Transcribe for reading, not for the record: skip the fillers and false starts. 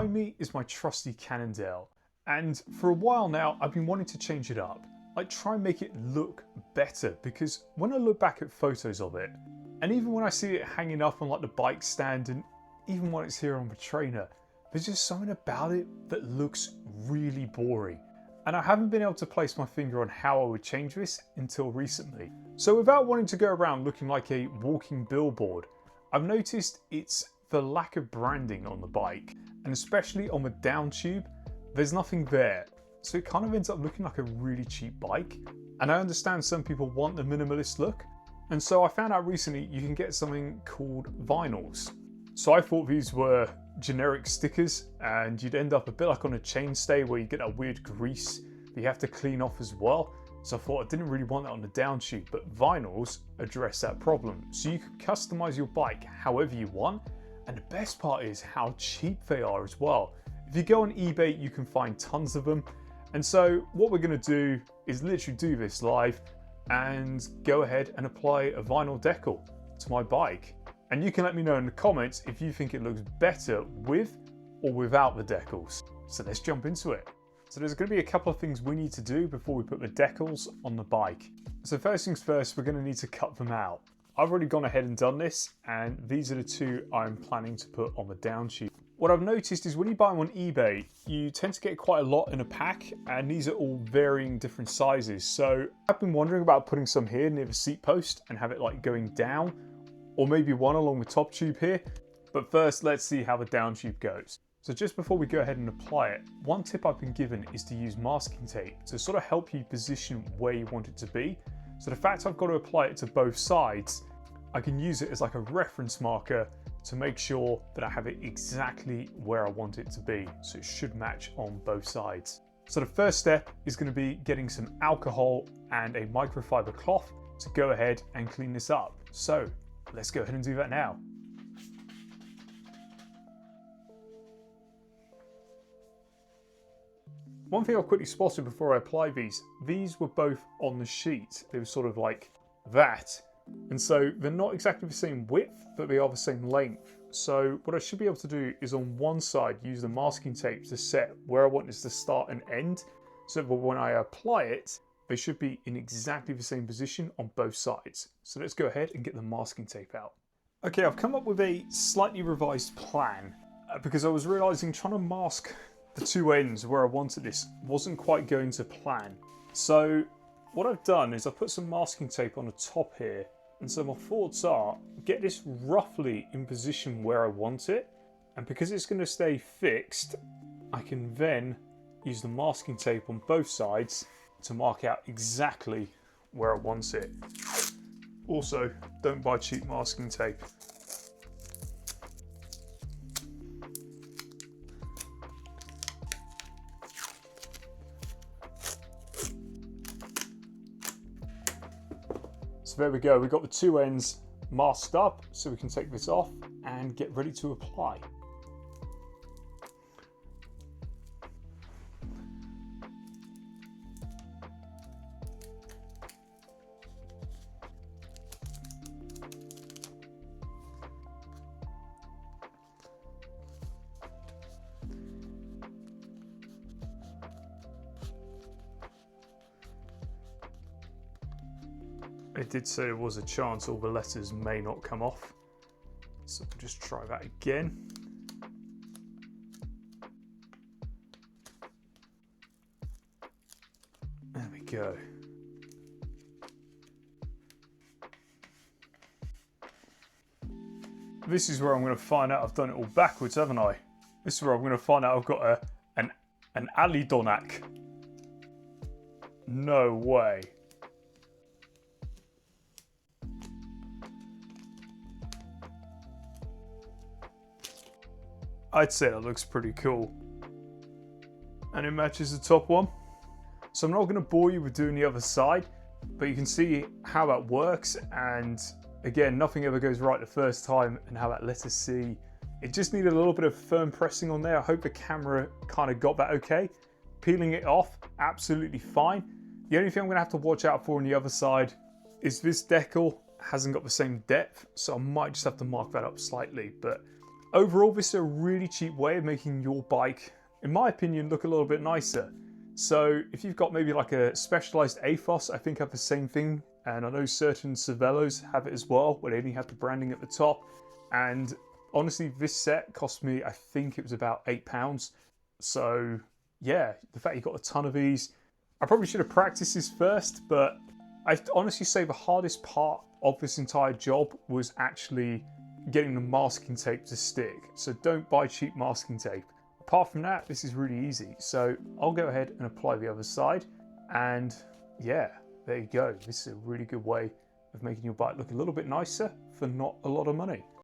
behind me is my trusty Cannondale, and for a while now I've been wanting to change it up, like try and make it look better, because when I look back at photos of it, and even when I see it hanging up on like the bike stand, and even when it's here on the trainer, there's just something about it that looks really boring. And I haven't been able to place my finger on how I would change this until recently. So without wanting to go around looking like a walking billboard, I've noticed it's the lack of branding on the bike, and especially on the down tube, there's nothing there. So it kind of ends up looking like a really cheap bike. And I understand some people want the minimalist look. And so I found out recently you can get something called vinyls. So I thought these were generic stickers, and you'd end up a bit like on a chainstay where you get that weird grease that you have to clean off as well. So I thought I didn't really want that on the down tube, but vinyls address that problem. So you can customize your bike however you want. And the best part is how cheap they are as well. If you go on eBay, you can find tons of them. And so what we're going to do is literally do this live and go ahead and apply a vinyl decal to my bike. And you can let me know in the comments if you think it looks better with or without the decals. So let's jump into it. So there's going to be a couple of things we need to do before we put the decals on the bike. So first things first, we're going to need to cut them out. I've already gone ahead and done this, and these are the two I'm planning to put on the down tube. What I've noticed is when you buy them on eBay, you tend to get quite a lot in a pack, and these are all varying different sizes. So I've been wondering about putting some here near the seat post and have it like going down, or maybe one along the top tube here. But first, let's see how the down tube goes. So just before we go ahead and apply it, one tip I've been given is to use masking tape to sort of help you position where you want it to be. So the fact I've got to apply it to both sides, I can use it as like a reference marker to make sure that I have it exactly where I want it to be. So it should match on both sides. So the first step is going to be getting some alcohol and a microfiber cloth to go ahead and clean this up. So let's go ahead and do that now. One thing I've quickly spotted before I apply these were both on the sheet. They were sort of like that. And so they're not exactly the same width, but they are the same length. So what I should be able to do is on one side, use the masking tape to set where I want this to start and end. So that when I apply it, they should be in exactly the same position on both sides. So let's go ahead and get the masking tape out. Okay, I've come up with a slightly revised plan because I was realizing trying to mask the two ends where I wanted this wasn't quite going to plan. So what I've done is I've put some masking tape on the top here. And so my thoughts are, get this roughly in position where I want it. And because it's going to stay fixed, I can then use the masking tape on both sides to mark out exactly where I want it. Also, don't buy cheap masking tape. So there we go, we've got the two ends masked up, so we can take this off and get ready to apply. It did say there was a chance all the letters may not come off. So we'll just try that again. There we go. This is where I'm going to find out I've done it all backwards, haven't I? This is where I'm going to find out I've got an Ali Donak. No way. I'd say that looks pretty cool. And it matches the top one. So I'm not going to bore you with doing the other side, but you can see how that works. And again, nothing ever goes right the first time, and how that letter C, it just needed a little bit of firm pressing on there. I hope the camera kind of got that okay. Peeling it off, absolutely fine. The only thing I'm going to have to watch out for on the other side is this decal hasn't got the same depth, so I might just have to mark that up slightly. But overall, this is a really cheap way of making your bike, in my opinion, look a little bit nicer. So if you've got maybe like a specialized AFOS, I think have the same thing. And I know certain Cervelos have it as well, where they only have the branding at the top. And honestly, this set cost me, I think it was about £8. So yeah, the fact you've got a ton of these, I probably should have practiced this first, but I honestly say the hardest part of this entire job was actually getting the masking tape to stick. So don't buy cheap masking tape. Apart from that, this is really easy. So I'll go ahead and apply the other side. And yeah, there you go. This is a really good way of making your bike look a little bit nicer for not a lot of money.